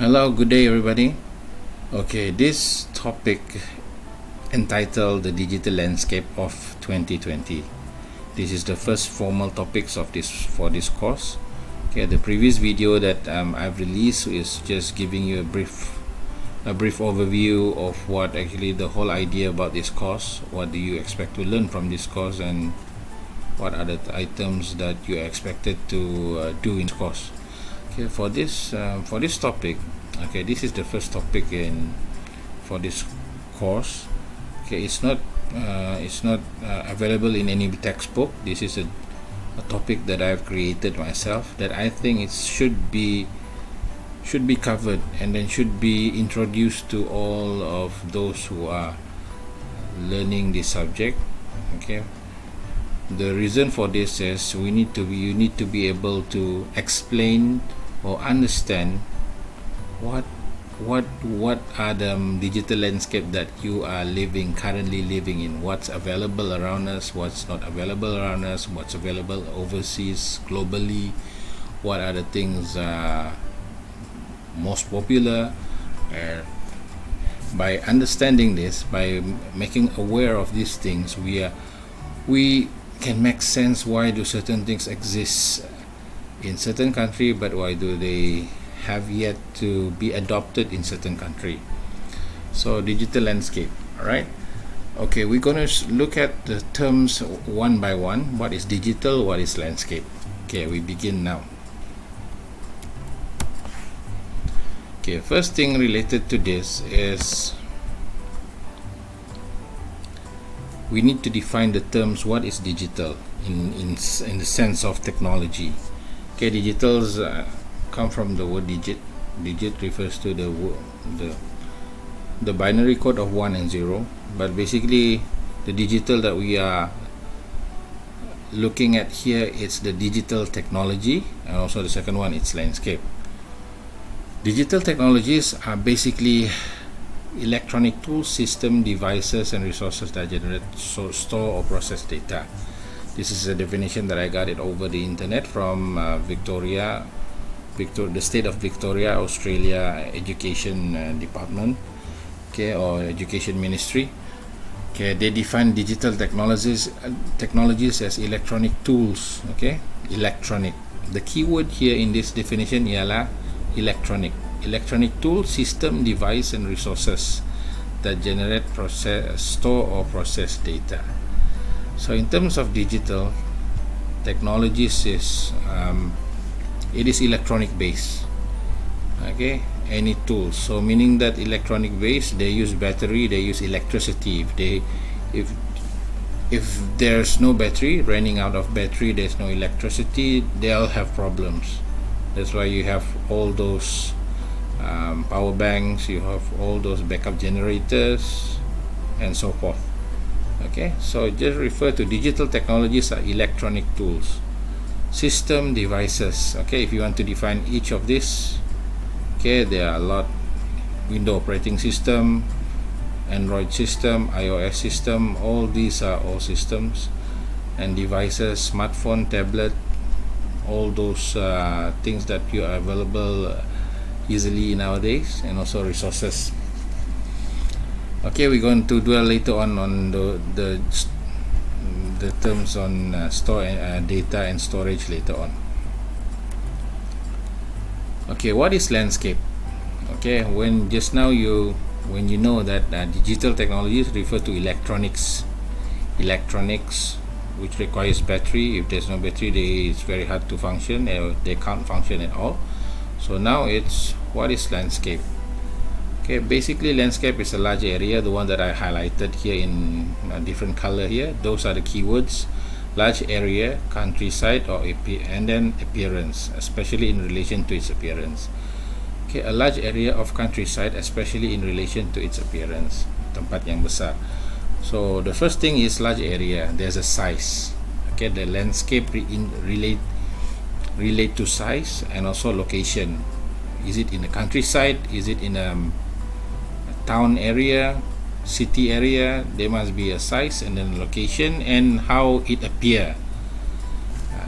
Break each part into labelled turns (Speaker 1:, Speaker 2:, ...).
Speaker 1: Hello, good day everybody. Okay, this topic entitled the digital landscape of 2020. This is the first formal topics of this course. Okay, the previous video that I've released is just giving you a brief overview of what actually the whole idea about this course. What do you expect to learn from this course, and what are the items that you are expected to do in this course. Okay, for this topic, okay, this is the first topic for this course. Okay, it's not available in any textbook. This is a topic that I've created myself, that I think it should be covered and then should be introduced to all of those who are learning this subject. Okay, the reason for this is you need to be able to explain or understand what are the digital landscape that you are currently living in, what's available around us, what's not available around us, what's available overseas, globally, what are the things most popular. By understanding this, by making aware of these things, we can make sense why do certain things exist in certain country, but why do they have yet to be adopted in certain country. So digital landscape, all right. Okay, we're going to look at the terms one by one. What is digital, what is landscape? Okay, we begin now. Okay, first thing related to this is we need to define the terms. What is digital in the sense of technology? Okay, digitals come from the word digit. Digit refers to the binary code of 1 and 0, but basically the digital that we are looking at here is the digital technology, and also the second one, it's landscape. Digital technologies are basically electronic tools, system, devices, and resources that generate, store, or process data. This is a definition that I got it over the internet from the state of Victoria, Australia Education Department, okay, or Education Ministry. Okay, they define digital technologies as electronic tools. Okay, electronic. The keyword here in this definition ialah electronic tool, system, device, and resources that generate, process, store, or process data. So in terms of digital technologies, it is electronic based. Okay, any tools. So meaning that electronic based, they use battery, they use electricity. If there's no battery, running out of battery, there's no electricity, they'll have problems. That's why you have all those power banks, you have all those backup generators, and so forth. Okay, so just refer to digital technologies are electronic tools. System, devices. Okay, if you want to define each of these, okay, there are a lot. Windows operating system, Android system, iOS system, all these are all systems. And devices, smartphone, tablet, all those things that you are available easily nowadays, and also resources. Okay, we're going to dwell later on the terms on store data and storage later on. Okay, what is landscape? Okay, when you know that digital technologies refer to electronics, which requires battery. If there's no battery, it's very hard to function, they can't function at all. So now it's what is landscape? Okay, basically landscape is a large area, the one that I highlighted here in a different color here. Those are the keywords: large area, countryside, and then appearance, especially in relation to its appearance. Okay, a large area of countryside, especially in relation to its appearance, tempat yang besar. So the first thing is large area. There's a size. Okay, the landscape relate to size and also location. Is it in the countryside? Is it in a town area, city area? There must be a size and then location and how it appear.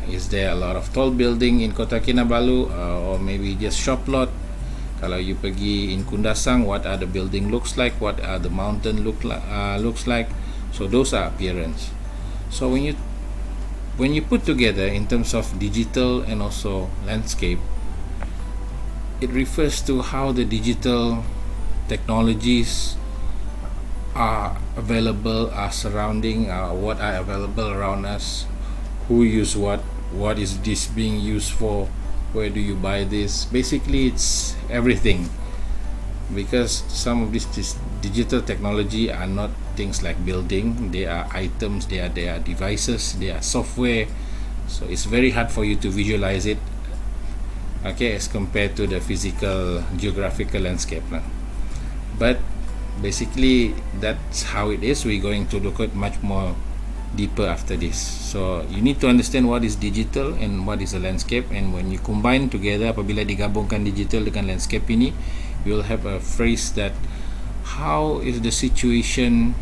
Speaker 1: Is there a lot of tall building in Kota Kinabalu, or maybe just shop lot? Kalau you pergi in Kundasang, what are the building looks like, what are the mountain looks like. So those are appearance. So when you put together in terms of digital and also landscape, it refers to how the digital technologies are available, are surrounding, what are available around us, who use what is this being used for, where do you buy this. Basically it's everything, because some of this digital technology are not things like building, they are items, they are devices, they are software. So it's very hard for you to visualize it, okay, as compared to the physical geographical landscape. But basically that's how it is. We're going to look at much more deeper after this. So you need to understand what is digital and what is a landscape, and when you combine together, apabila digabungkan digital dengan landscape ini, you will have a phrase that how is the situation,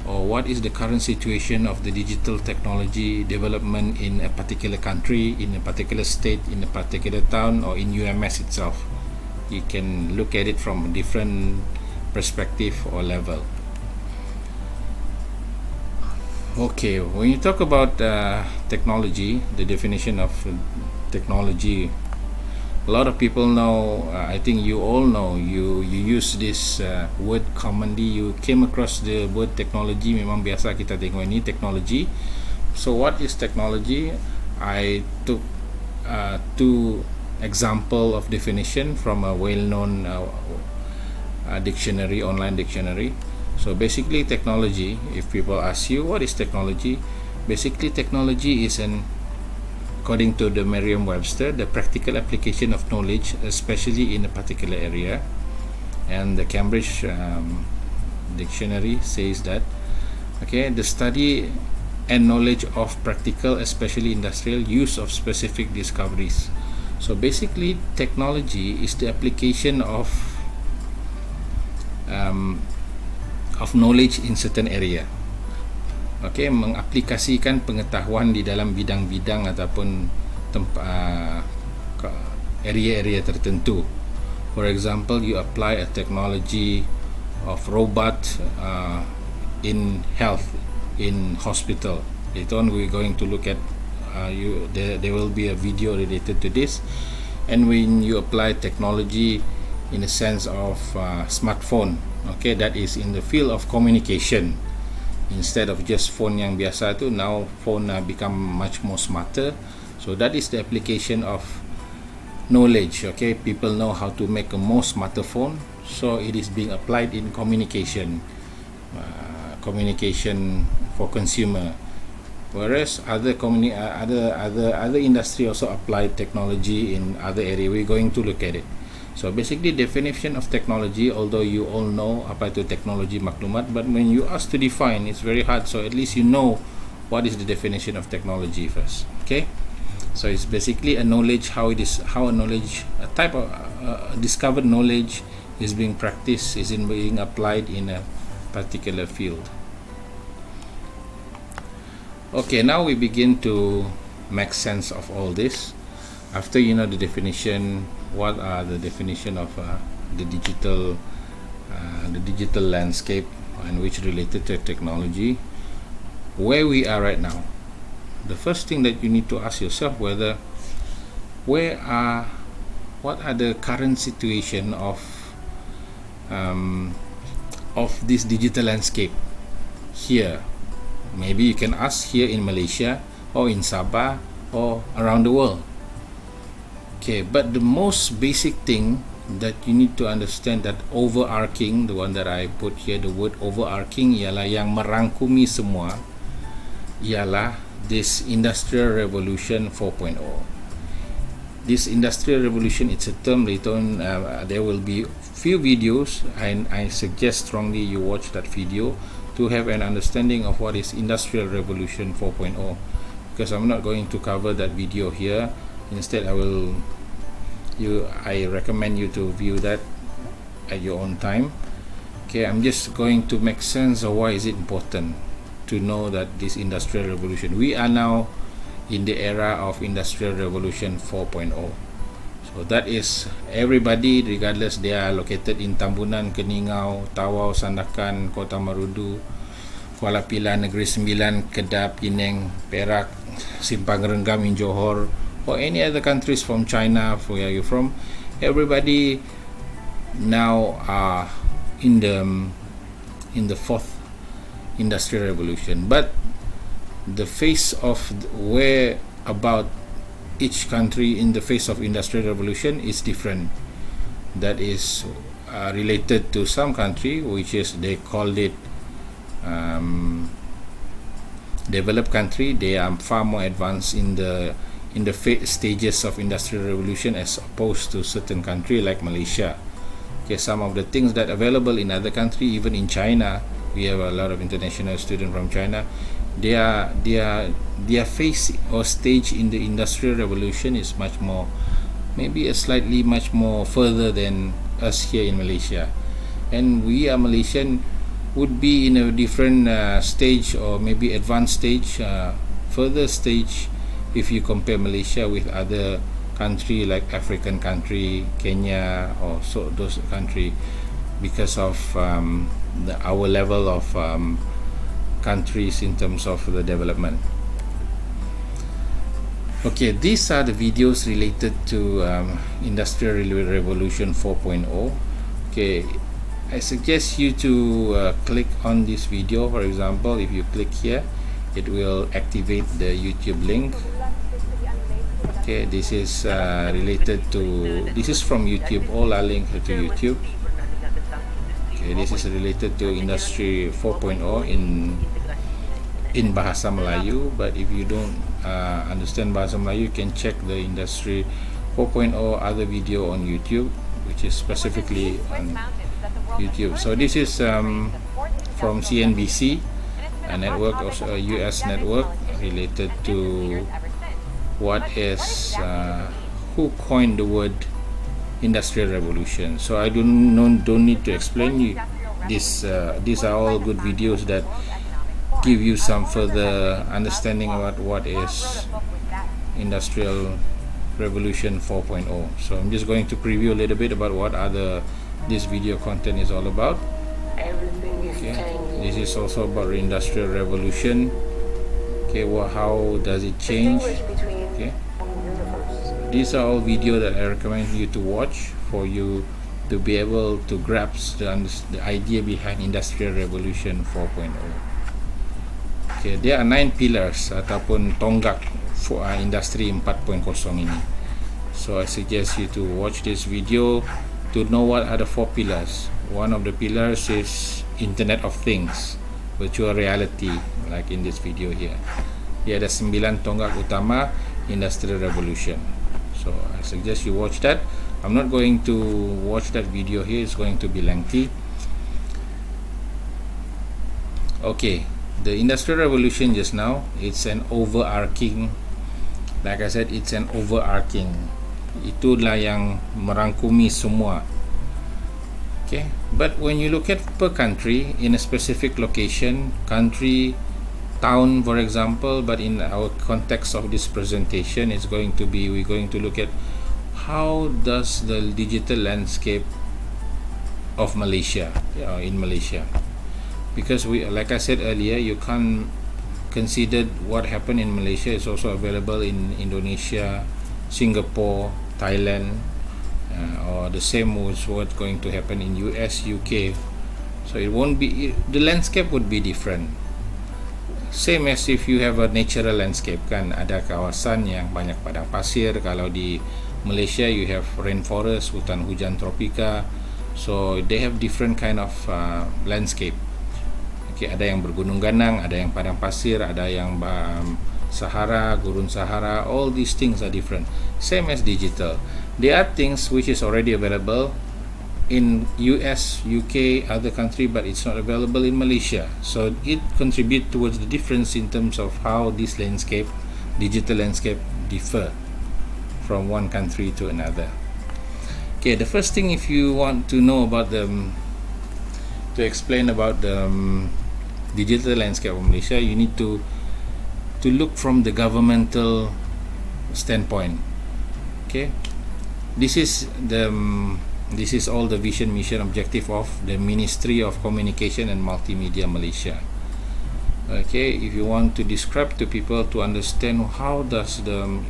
Speaker 1: or what is the current situation of the digital technology development in a particular country, in a particular state, in a particular town, or in UMS itself. You can look at it from a different perspective or level. Okay, when you talk about technology, the definition of technology, a lot of people know, I think you all know, you use this word commonly. You came across the word technology, memang biasa kita tengok ini technology. So what is technology? I took two example of definition from a well-known dictionary, online dictionary. So basically technology, if people ask you what is technology, basically technology is according to the Merriam-Webster, the practical application of knowledge, especially in a particular area. And the Cambridge dictionary says that, okay, the study and knowledge of practical, especially industrial use of specific discoveries. So basically technology is the application of knowledge in certain area. Okay, mengaplikasikan pengetahuan di dalam bidang-bidang ataupun area-area tertentu. For example, you apply a technology of robot in health, in hospital. Later on we're going to look at there will be a video related to this. And when you apply technology in the sense of smartphone, okay, that is in the field of communication. Instead of just phone yang biasa tu, now phone become much more smarter. So that is the application of knowledge. Okay, people know how to make a more smarter phone, so it is being applied in communication, communication for consumer. Whereas other industry also apply technology in other area. We're going to look at it. So basically definition of technology, although you all know apa itu teknologi maklumat, but when you ask to define, it's very hard. So at least you know what is the definition of technology first. Okay, so it's basically a knowledge, how a knowledge, a type of discovered knowledge is being practiced, is being applied in a particular field. Okay, now we begin to make sense of all this. After you know the definition, what are the definition of the digital landscape, and which related to technology, where we are right now, the first thing that you need to ask yourself what are the current situation of this digital landscape here. Maybe you can ask here in Malaysia, or in Sabah, or around the world. Okay, but the most basic thing that you need to understand, that overarching, the one that I put here, the word overarching, ialah yang merangkumi semua, ialah this Industrial Revolution 4.0. This Industrial Revolution, it's a term. Later on there will be few videos, and I suggest strongly you watch that video to have an understanding of what is Industrial Revolution 4.0, because I'm not going to cover that video here. Instead I recommend you to view that at your own time. Okay, I'm just going to make sense of why is it important to know that this Industrial Revolution, we are now in the era of Industrial Revolution 4.0. So So that is everybody, regardless they are located in Tambunan, Keningau, Tawau, Sandakan, Kota Marudu, Kuala Pilah, Negeri Sembilan, Kedah, Penang, Perak, Simpang Renggam in Johor, or any other countries from China, where you're from, everybody now are in the fourth industrial revolution. But the face of where about each country in the face of industrial revolution is different. That is related to some country, which is they called it developed country. They are far more advanced in the stages of industrial revolution as opposed to certain country like Malaysia. Okay, some of the things that are available in other country, even in China, we have a lot of international students from China. Their phase or stage in the industrial revolution is much more, maybe a slightly much more further than us here in Malaysia, and we are Malaysian would be in a different stage, or maybe advanced stage, further stage, if you compare Malaysia with other country like African country, Kenya, or so those country, because of our level of countries in terms of the development. Okay, these are the videos related to Industrial Revolution 4.0. Okay, I suggest you to click on this video. For example, if you click here, it will activate the YouTube link. Okay, this is related to, this is from YouTube, all are linked to YouTube. Okay, this is related to Industry 4.0 in Bahasa Melayu, but if you don't understand Bahasa Melayu, you can check the Industry 4.0 other video on YouTube, which is specifically on YouTube. So this is from CNBC, a network, also a US network, related to what is who coined the word industrial revolution. So I don't need to explain you this. These are all good videos that give you some further understanding about what is industrial revolution 4.0. So I'm just going to preview a little bit about what this video content is all about. Okay, this is also about the industrial revolution. Okay, well, how does it change? Okay, these are all videos that I recommend you to watch for you to be able to grasp the idea behind industrial revolution 4.0. Okay, there are 9 pillars ataupun tonggak for industri 4.0 ini. So I suggest you to watch this video to know what are the 4 pillars. One of the pillars is Internet of Things, virtual reality, like in this video here. Dia ada 9 tonggak utama industrial revolution. So I suggest you watch that. I'm not going to watch that video here, it's going to be lengthy. Okay, the industrial revolution just now, it's an overarching, like I said, it's an overarching, itulah yang merangkumi semua. Okay, but when you look at per country in a specific location, country, town, for example, but in our context of this presentation, it's going to be, we're going to look at how does the digital landscape of Malaysia, in Malaysia, because we, like I said earlier, you can't consider what happened in Malaysia is also available in Indonesia, Singapore, Thailand, or the same was what's going to happen in US, UK. So it won't be, the landscape would be different. Same as if you have a natural landscape, kan, ada kawasan yang banyak padang pasir. Kalau di Malaysia you have rainforest, hutan hujan tropika. So they have different kind of landscape. Okay, ada yang bergunung ganang, ada yang padang pasir, ada yang Sahara, gurun Sahara. All these things are different. Same as digital. There are things which is already available in US, UK, other country, but it's not available in Malaysia. So it contributes towards the difference in terms of how this landscape, digital landscape, differ from one country to another. Okay, the first thing, if you want to know about to explain about the digital landscape of Malaysia, you need to look from the governmental standpoint. Okay, This is all the vision, mission, objective of the Ministry of Communication and Multimedia Malaysia. Okay, if you want to describe to people to understand how does the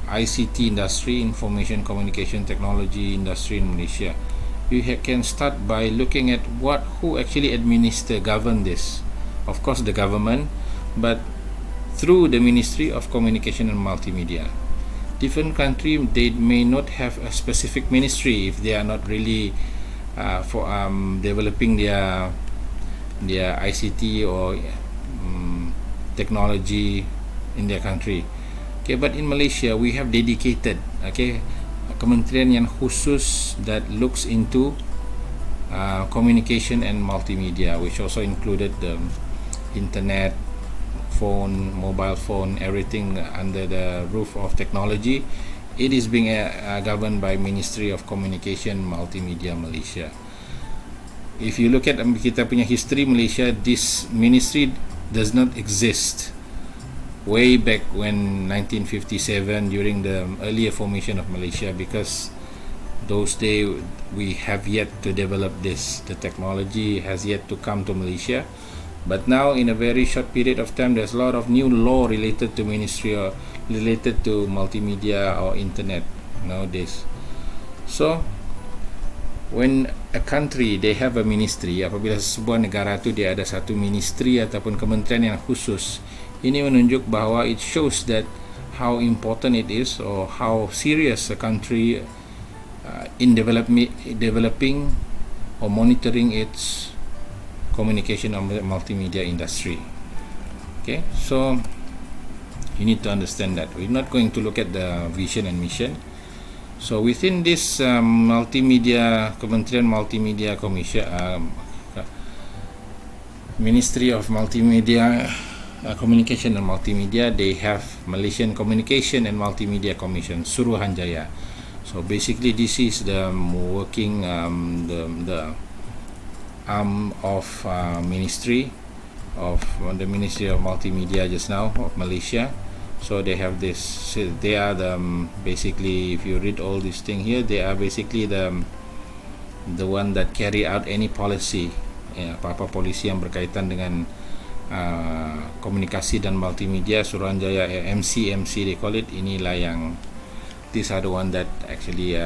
Speaker 1: ICT industry, information communication technology industry in Malaysia, you can start by looking at who actually govern this. Of course, the government, but through the Ministry of Communication and Multimedia. Different country, they may not have a specific ministry if they are not really for developing their ICT or technology in their country. Okay, but in Malaysia we have dedicated kementerian yang khusus that looks into communication and multimedia, which also included the internet, phone, mobile phone, everything under the roof of technology. It is being governed by Ministry of Communication Multimedia Malaysia. If you look at kita punya history Malaysia, this ministry does not exist way back when 1957 during the earlier formation of Malaysia, because those days we have yet to develop this. The technology has yet to come to Malaysia. But now in a very short period of time, there's a lot of new law related to ministry or related to multimedia or internet nowadays. So when a country they have a ministry, apabila sebuah negara tu dia ada satu ministry ataupun kementerian yang khusus, ini menunjuk bahawa it shows that how important it is or how serious a country in developing or monitoring its communication and multimedia industry. Okay, so you need to understand that we're not going to look at the vision and mission. So within this Kementerian Multimedia Commission, Ministry of Multimedia Communication and Multimedia, they have Malaysian Communication and Multimedia Commission, Suruhanjaya. So basically this is the working the arm of Ministry of the Ministry of Multimedia just now of Malaysia. So they have this, they are the basically, if you read all this thing here, they are basically the one that carry out any policy, apa-apa polisi yang berkaitan dengan komunikasi dan multimedia. Suruhanjaya, MC they call it, inilah yang, these are the one that actually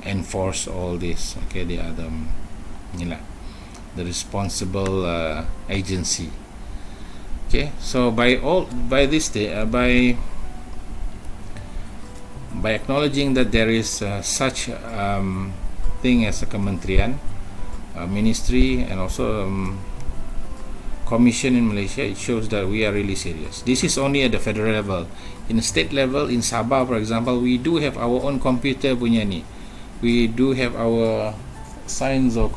Speaker 1: enforce all this. Okay, they are the responsible agency. Okay, so by acknowledging that there is such thing as a kementerian, ministry, and also commission in Malaysia, it shows that we are really serious. This is only at the federal level. In the state level, in Sabah for example, we do have our own computer punya ni. We do have our science or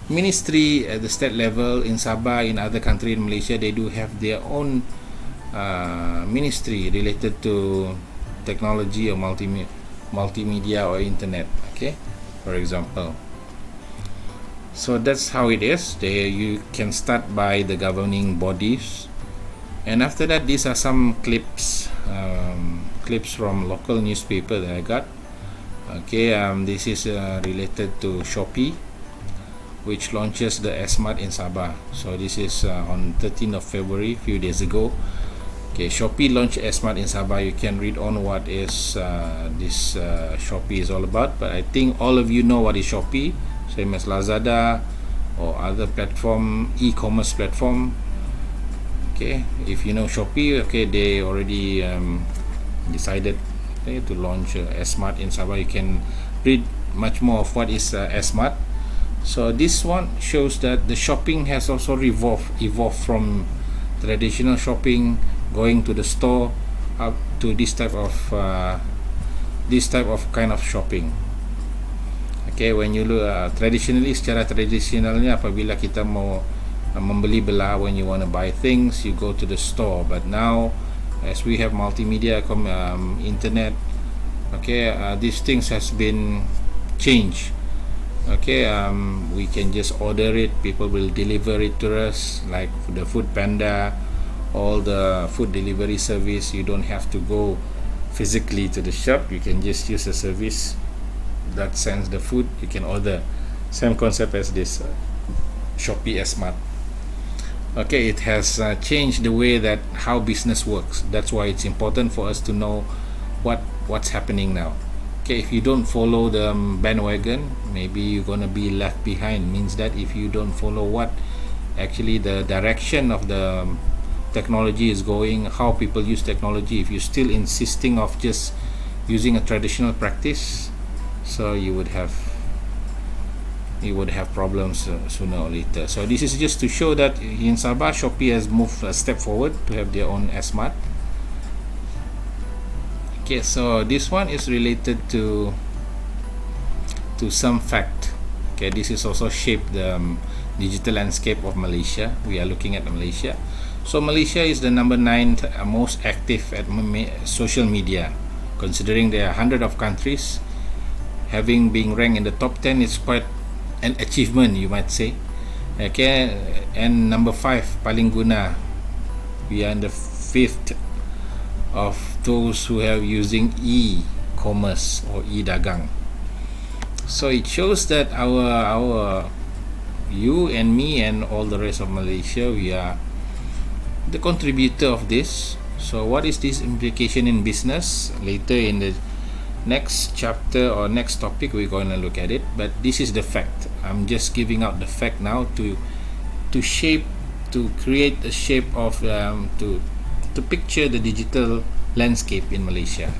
Speaker 1: ministry at the state level in Sabah. In other country in Malaysia, they do have their own ministry related to technology or multimedia or internet. Okay, for example. So that's how it is. You can start by the governing bodies, and after that, these are some clips from local newspaper that I got. Okay, this is related to Shopee, which launches the S-Mart in Sabah. So this is on 13th of February, few days ago. Okay, Shopee launched S-Mart in Sabah. You can read on what is this Shopee is all about, but I think all of you know what is Shopee, same as Lazada or other platform, e-commerce platform. Okay, if you know Shopee, okay, they already decided to launch S-Mart in Sabah. You can read much more of what is S-Mart. So this one shows that the shopping has also evolved from traditional shopping, going to the store, up to this type of kind of shopping. Okay, when you look secara tradisionalnya, apabila kita mau membeli belah, when you want to buy things, you go to the store. But now, as we have multimedia, internet, okay, these things has been changed. Okay, we can just order it, people will deliver it to us, like the Food Panda, all the food delivery service. You don't have to go physically to the shop. You can just use a service that sends the food. You can order. Same concept as this Shopee S-Mart. Okay, it has changed the way that how business works. That's why it's important for us to know what's happening now. Okay, if you don't follow the bandwagon, maybe you're gonna be left behind. Means that if you don't follow what actually the direction of the technology is going, how people use technology, if you're still insisting of just using a traditional practice, so you would have problems sooner or later. So this is just to show that in Sabah, Shopee has moved a step forward to have their own S-Mart. Okay, so this one is related to some fact. Okay, this is also shaped the digital landscape of Malaysia. We are looking at Malaysia. So Malaysia is the number 9 most active at social media. Considering there are 100 of countries, having been ranked in the top 10 is quite an achievement, you might say. Okay, and number 5 paling guna. We are in the 5th of those who are using e-commerce or e-dagang. So it shows that our you and me and all the rest of Malaysia, we are the contributor of this. So what is this implication in business? Later in the next chapter or next topic we're going to look at it, but this is the fact. I'm just giving out the fact now to create a shape of to picture the digital landscape in Malaysia.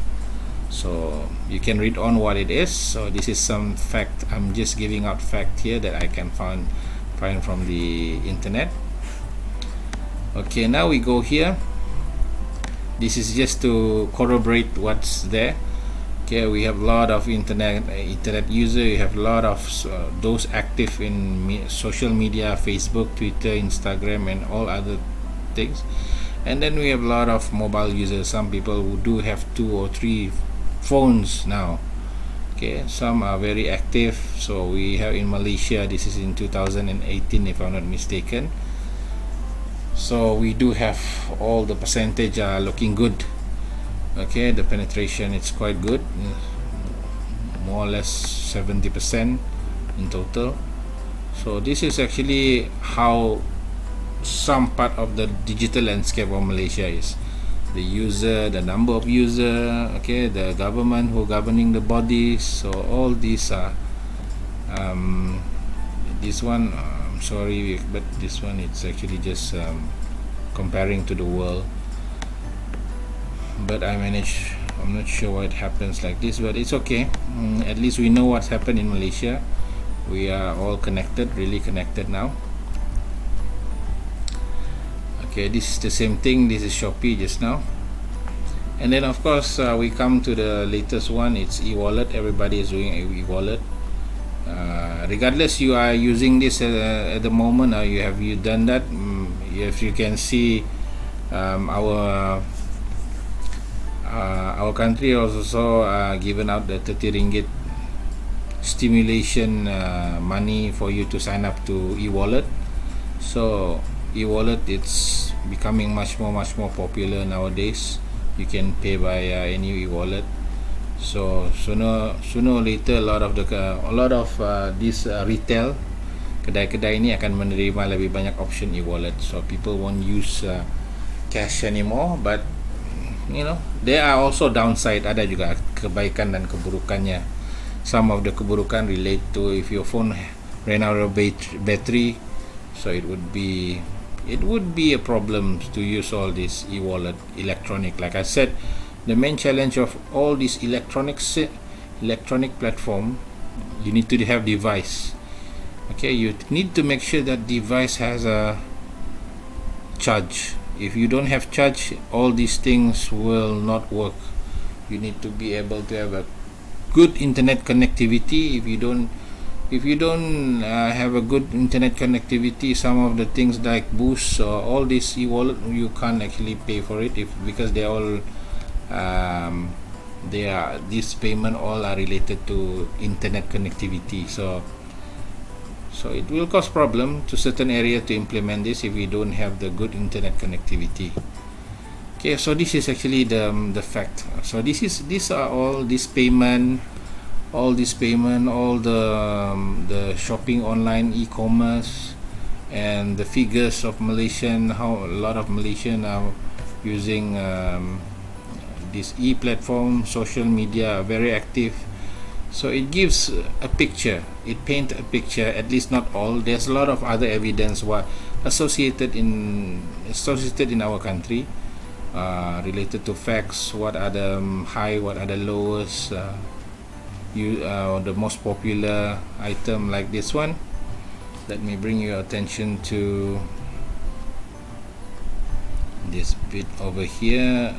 Speaker 1: So you can read on what it is. So this is some fact. I'm just giving out fact here that I can find from the internet. Okay, now we go here. This is just to corroborate what's there. Okay, we have a lot of internet user. We have a lot of those active in social media, Facebook, Twitter, Instagram, and all other things. And then we have a lot of mobile users. Some people who do have 2 or 3 phones now. Okay, some are very active. So we have in Malaysia, this is in 2018 if I'm not mistaken. So we do have all the percentage are looking good. Okay, the penetration is quite good, more or less 70% in total. So this is actually how some part of the digital landscape of Malaysia is. The user, the number of user, okay, the government who governing the bodies. So all these are this one, I'm sorry, but this one it's actually just comparing to the world. But I'm not sure why it happens like this, but it's okay. At least we know what's happened in Malaysia. We are all connected, really connected now. Okay, this is the same thing. This is Shopee just now. And then of course we come to the latest one. It's e-wallet. Everybody is doing e-wallet. Regardless you are using this at the moment, or you done that. If you can see, our country also given out the 30 ringgit stimulation money for you to sign up to e-wallet. So e-wallet, it's becoming much more popular nowadays. You can pay by any e-wallet. So sooner or later, a lot of this retail kedai-kedai ini akan menerima lebih banyak option e-wallet. So people won't use cash anymore. But you know, there are also downside. Ada juga kebaikan dan keburukannya. Some of the keburukan relate to if your phone ran out of battery, so it would be a problem to use all this e-wallet electronic. Like I said, the main challenge of all these electronic platform, you need to have device. Okay, you need to make sure that device has a charge. If you don't have charge, all these things will not work. You need to be able to have a good internet connectivity. If you don't have a good internet connectivity, some of the things like Boost or all this e-wallet, you can't actually pay for it because they all this payment all are related to internet connectivity. So it will cause problem to certain area to implement this if we don't have the good internet connectivity. Okay, so this is actually the fact. So these are all this payment, all the shopping online, e-commerce, and the figures of Malaysian, how a lot of Malaysian are using this e-platform, social media, are very active. So it gives a picture, it paints a picture, at least not all. There's a lot of other evidence what associated in our country, related to facts, what are the high, what are the lowest, the most popular item, like this one. Let me bring your attention to this bit over here.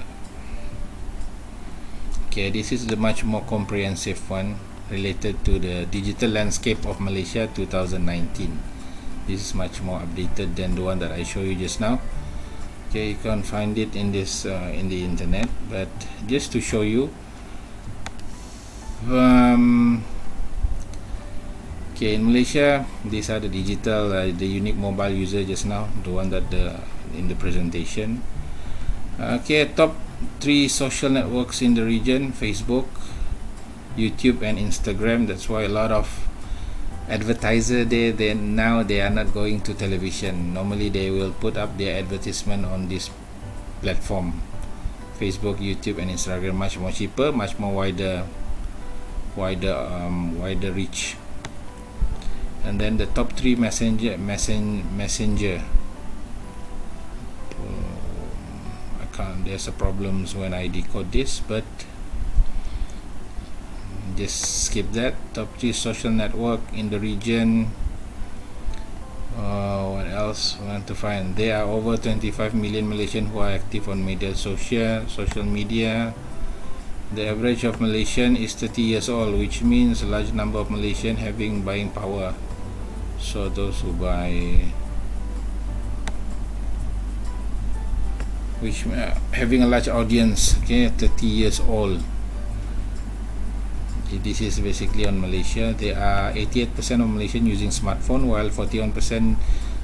Speaker 1: Okay, this is the much more comprehensive one related to the digital landscape of Malaysia 2019. This is much more updated than the one that I showed you just now. Okay, you can't find it in this in the internet, but just to show you, okay, in Malaysia, these are the digital, the unique mobile user just now, the one that in the presentation. Okay, top 3 social networks in the region: Facebook, YouTube, and Instagram. That's why a lot of advertiser now they are not going to television. Normally they will put up their advertisement on this platform, Facebook, YouTube, and Instagram. Much more cheaper, much more wider reach. And then the top 3 messenger. There's a problems when I decode this, but just skip that. Top 3 social network in the region. What else I want to find? There are over 25 million Malaysians who are active on social media. The average of Malaysian is 30 years old, which means a large number of Malaysians having buying power. So those who buy, which having a large audience, okay, 30 years old. Okay, this is basically on Malaysia. There are 88% of Malaysians using smartphone, while 41%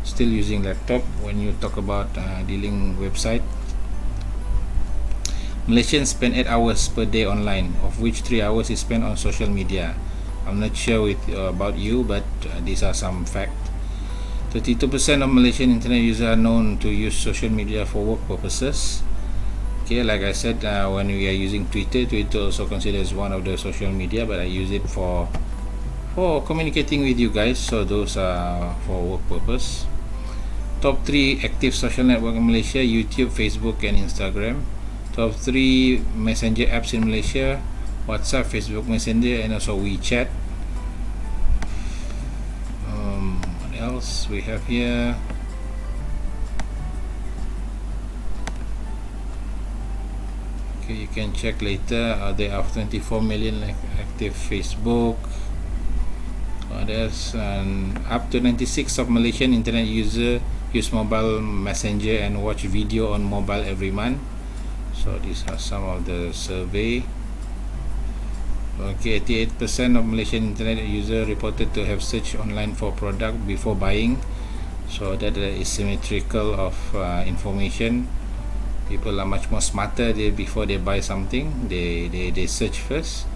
Speaker 1: still using laptop. When you talk about dealing website, Malaysians spend 8 hours per day online, of which 3 hours is spent on social media. I'm not sure about you, but these are some facts. 32% of Malaysian internet users are known to use social media for work purposes. Okay, like I said, when we are using Twitter also considers one of the social media, but I use it for communicating with you guys, so those are for work purpose. Top 3 active social network in Malaysia: YouTube, Facebook, and Instagram. Top 3 messenger apps in Malaysia: WhatsApp, Facebook Messenger, and also WeChat. What else we have here? Okay, you can check later. There are 24 million active Facebook. There's up to 96% of Malaysian internet users use mobile messenger and watch video on mobile every month. So these are some of the survey. Okay, 88% of Malaysian internet user reported to have searched online for product before buying. So that is symmetrical of information. People are much more smarter before they buy something. They search first.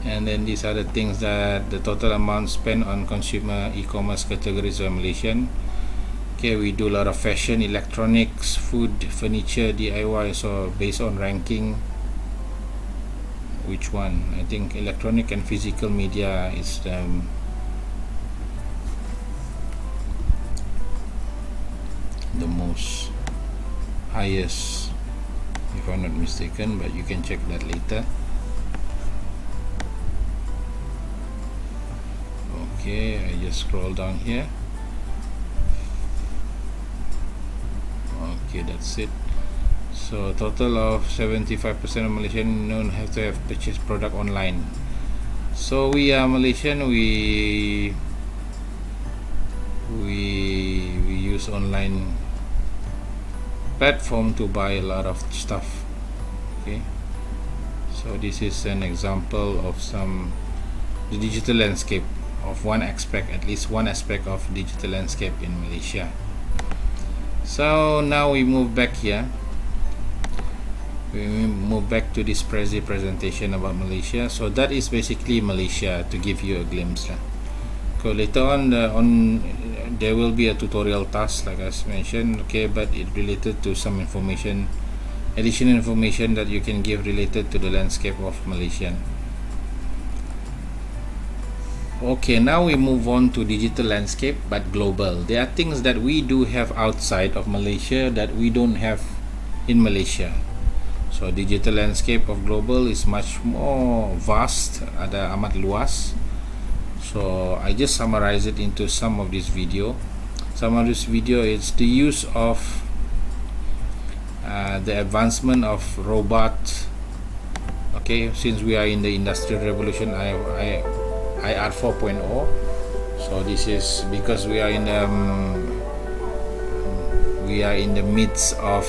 Speaker 1: And then these are the things that the total amount spent on consumer e-commerce categories of Malaysian. Okay, we do a lot of fashion, electronics, food, furniture, DIY. So based on ranking, which one? I think electronic and physical media is the most highest, if I'm not mistaken, but you can check that later. Okay, I just scroll down here. Okay, that's it. So total of 75% of Malaysian known have to have purchased product online. So we are Malaysian, we use online platform to buy a lot of stuff. Okay, so this is an example of the digital landscape of one aspect, at least one aspect of digital landscape in Malaysia. So now we move back here. We move back to this presentation about Malaysia. So that is basically Malaysia, to give you a glimpse. So later on, there will be a tutorial task, like I mentioned, okay, but it related to some information, additional information that you can give related to the landscape of Malaysia. Okay, now we move on to digital landscape, but global. There are things that we do have outside of Malaysia that we don't have in Malaysia. So digital landscape of global is much more vast, ada amat luas. So I just summarize it into some of this video. Some of this video is the use of the advancement of robot. Okay, since we are in the industrial revolution, IR 4.0. So this is because we are in the midst of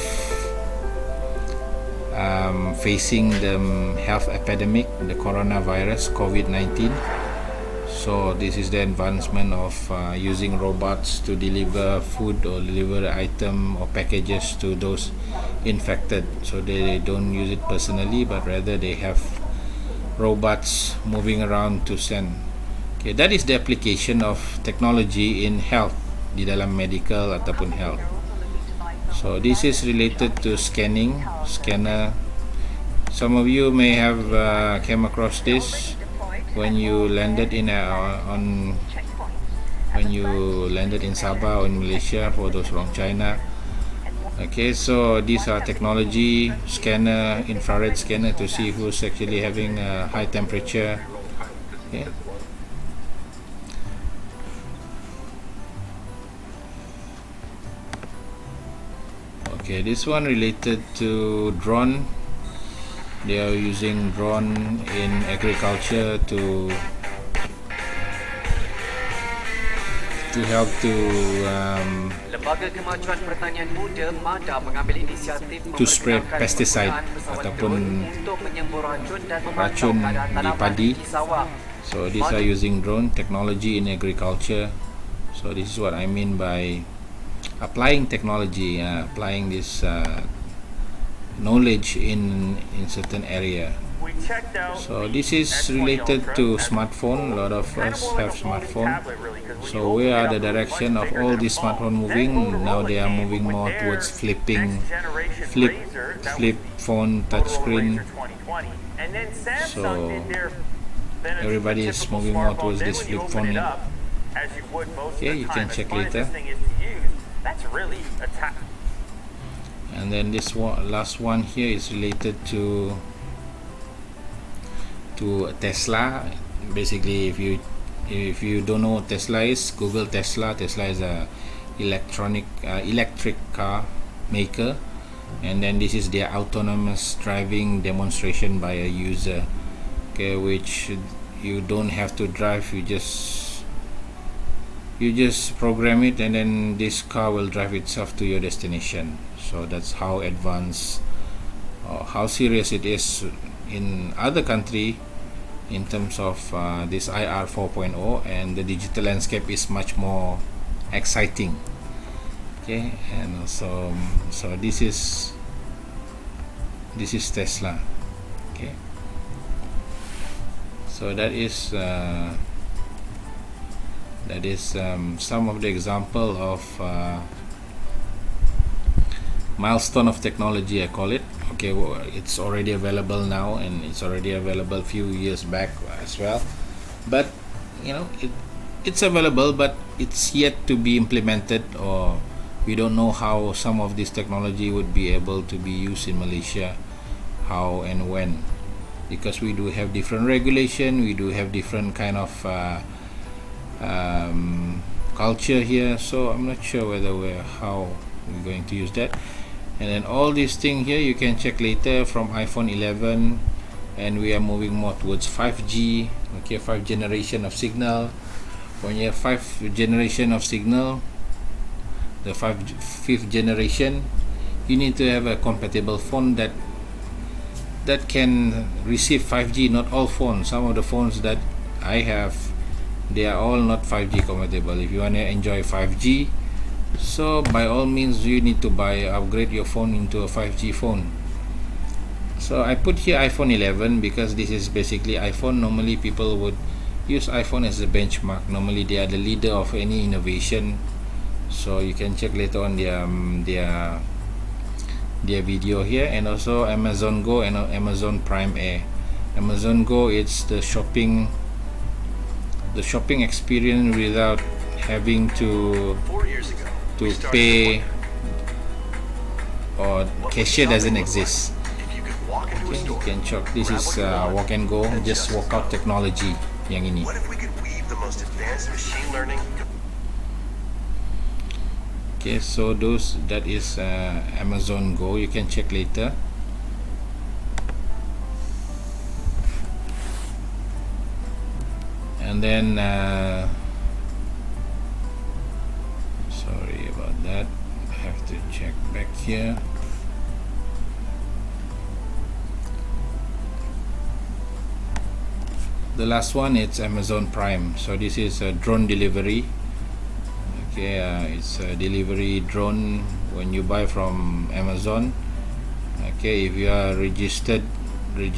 Speaker 1: facing the health epidemic, the coronavirus, COVID-19. So this is the advancement of using robots to deliver food or deliver item or packages to those infected. So they don't use it personally, but rather they have robots moving around to send. Okay, that is the application of technology in health, di dalam medical ataupun health. So this is related to scanner. Some of you may have came across this when you landed in Sabah or in Malaysia, for those from China. Okay, so these are technology scanner, infrared scanner, to see who's actually having a high temperature. Okay. Okay, this one related to drone. They are using drone in agriculture to help to spread pesticide ataupun racun di padi. So these are using drone technology in agriculture. So this is what I mean by applying technology, applying this knowledge in certain area. So this is related to smartphone. A lot of us have smartphone. So where are the direction of all these smartphone moving? Now they are moving more towards flip phone, touchscreen. So everybody is moving more towards this flip phone. Okay, you can check later. And then this one, last one here, is related to Tesla. Basically, if you don't know what Tesla is, Google Tesla. Tesla is a electric car maker, and then this is their autonomous driving demonstration by a user. Okay, which you don't have to drive, you just program it, and then this car will drive itself to your destination. So that's how advanced or how serious it is in other country in terms of this IR 4.0, and the digital landscape is much more exciting. Okay, and also so this is Tesla. Okay, so that is some of the example of milestone of technology, I call it. Okay, well, it's already available now, and it's already available a few years back as well, but you know, it's available, but it's yet to be implemented, or we don't know how some of this technology would be able to be used in Malaysia, how and when, because we do have different regulation, we do have different kind of culture here. So I'm not sure how we're going to use that. And then all these things here you can check later from iPhone 11, and we are moving more towards 5G. Okay, 5th generation of signal. When you have 5th generation of signal, the 5th generation, you need to have a compatible phone that can receive 5G. Not all phones, some of the phones that I have, they are all not 5G compatible. If you want to enjoy 5G, So by all means you need to upgrade your phone into a 5G phone. So I put here iPhone 11 because this is basically iPhone. Normally people would use iPhone as a benchmark. Normally they are the leader of any innovation. So you can check later on their video here. And also Amazon Go and Amazon Prime Air. Amazon Go, it's the shopping experience without having to pay, or cashier doesn't exist. Okay, you can check. This is walk and go, just walk out technology yang ini. Okay, so that is Amazon Go. You can check later. And then sorry about that, I have to check back here. The last one, it's Amazon Prime. So this is a drone delivery. Okay, it's a delivery drone when you buy from Amazon. Okay, if you are registered, you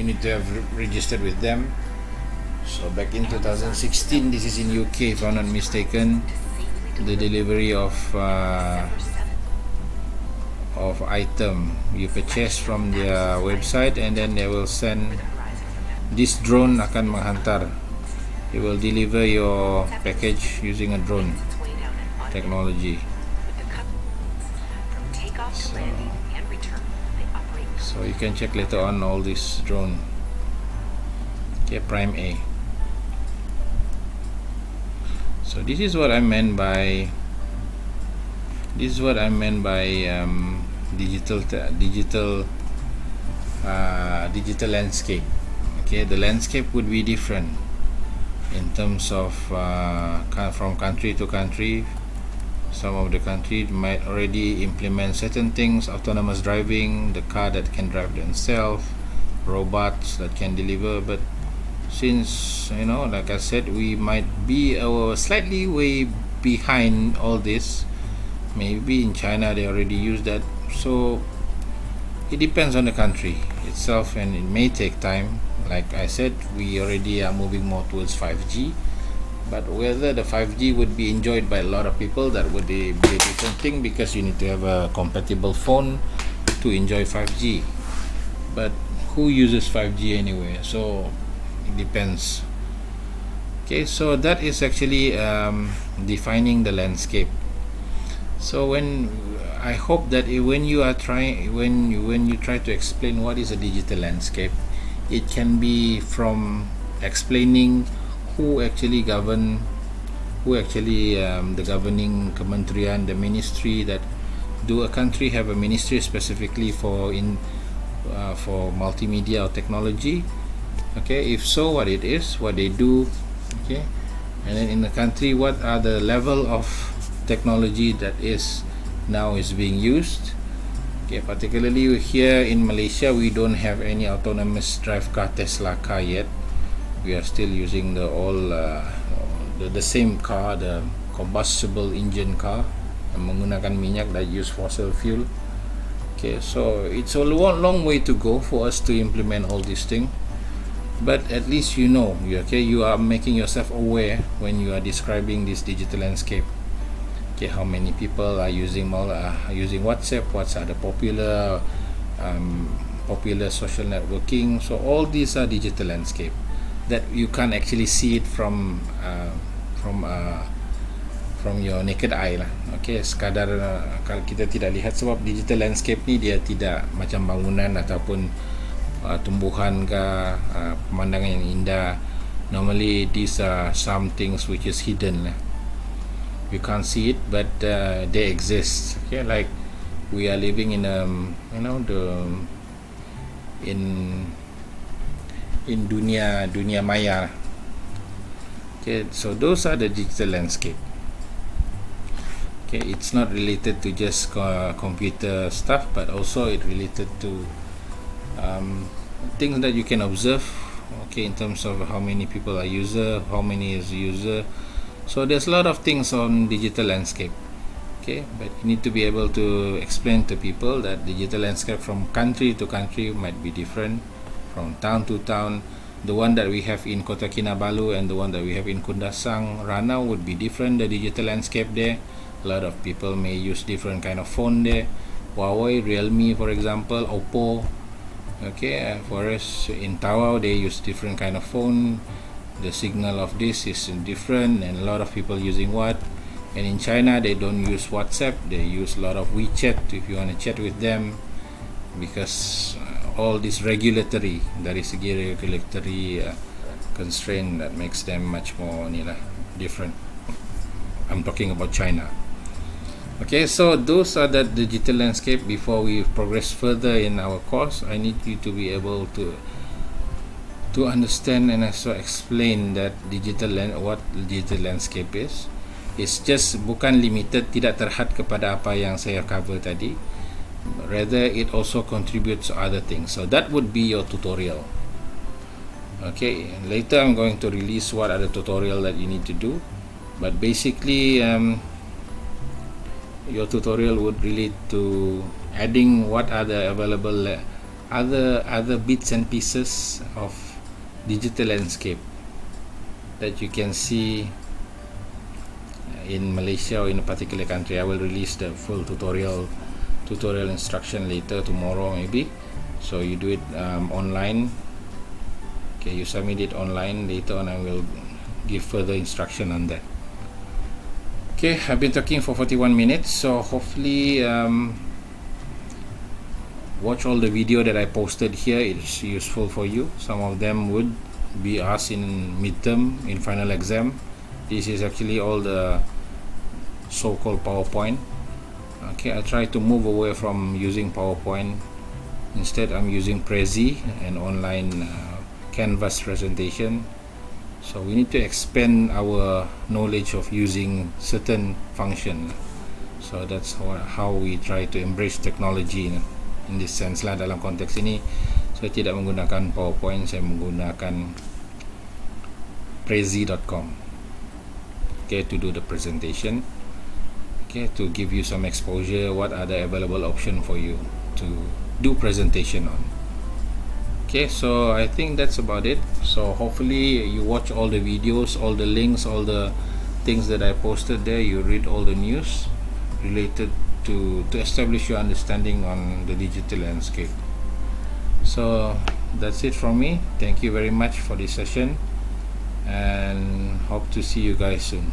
Speaker 1: need to have registered with them. So back in 2016, this is in UK if I'm not mistaken, the delivery of item you purchase from their website, and then they will send this drone akan menghantar. It will deliver your package using a drone technology. So you can check later on all this drone. Okay, Prime A. So this is what I meant by digital landscape. Okay, the landscape would be different in terms of from country to country. Some of the countries might already implement certain things: autonomous driving, the car that can drive themselves, robots that can deliver. But since, you know, like I said, we might be slightly way behind all this. Maybe in China they already use that. So it depends on the country itself, and it may take time. Like I said, we already are moving more towards 5G, but whether the 5G would be enjoyed by a lot of people, that would be a different thing, because you need to have a compatible phone to enjoy 5G. But who uses 5G anyway? So it depends. Okay, so that is actually defining the landscape. So I hope that when you try to explain what is a digital landscape, it can be from explaining who actually the governing kementerian, the ministry. That do a country have a ministry specifically for multimedia or technology? Okay, if so, what it is, what they do. Okay, and then in the country, what are the level of technology that is being used. Okay, particularly here in Malaysia, we don't have any autonomous drive car, Tesla car yet. We are still using the same car, the combustible engine car, yang menggunakan minyak that use fossil fuel. Okay, so it's a long way to go for us to implement all these things. But at least you know, okay, you are making yourself aware when you are describing this digital landscape. Okay, how many people are using WhatsApp? What are the popular social networking? So all these are digital landscape that you can't actually see it from your naked eye lah. Okay, sekadar kalau kita tidak lihat, sebab digital landscape ni dia tidak macam bangunan ataupun tumbuhan ke pemandangan yang indah. Normally these are some things which is hidden lah. You can't see it, but they exist. Okay, like we are living in in dunia maya. Okay, so those are the digital landscape. Okay, it's not related to just computer stuff, but also it related to things that you can observe. Okay, in terms of how many people are user, how many is user, So there's a lot of things on digital landscape. Okay, but you need to be able to explain to people that digital landscape from country to country might be different, from town to town. The one that we have in Kota Kinabalu and the one that we have in Kundasang, Rana would be different. The digital landscape there, a lot of people may use different kind of phone there. Huawei, Realme, for example, Oppo. Okay, for us in Tawau, they use different kind of phone. The signal of this is different, and a lot of people using what. And in China, they don't use WhatsApp, they use a lot of WeChat if you want to chat with them, because all this regulatory, there is a regulatory constraint that makes them much more different. I'm talking about China. Okay, so those are the digital landscape. Before we progress further in our course, I need you to be able to understand and also explain that what digital landscape is. It's just bukan limited, tidak terhad kepada apa yang saya cover tadi. Rather, it also contributes to other things. So that would be your tutorial. Okay, later I'm going to release what are the tutorial that you need to do. But basically, your tutorial would relate to adding what are the available other bits and pieces of digital landscape that you can see in Malaysia or in a particular country. I will release the full tutorial instruction later, tomorrow maybe. So you do it online. Okay, you submit it online. Later on I will give further instruction on that. Okay, I've been talking for 41 minutes, so hopefully watch all the video that I posted here. It's useful for you. Some of them would be asked in midterm, in final exam. This is actually all the so-called PowerPoint. Okay, I try to move away from using PowerPoint. Instead, I'm using Prezi, an online canvas presentation. So we need to expand our knowledge of using certain function. So that's how we try to embrace technology in this sense lah. Dalam konteks ini, saya tidak menggunakan PowerPoint, saya menggunakan Prezi.com. Okay, to do the presentation. Okay, to give you some exposure, what are the available option for you to do presentation on. Okay, so I think that's about it. So hopefully you watch all the videos, all the links, all the things that I posted there. You read all the news related to establish your understanding on the digital landscape. So that's it from me. Thank you very much for this session, and hope to see you guys soon.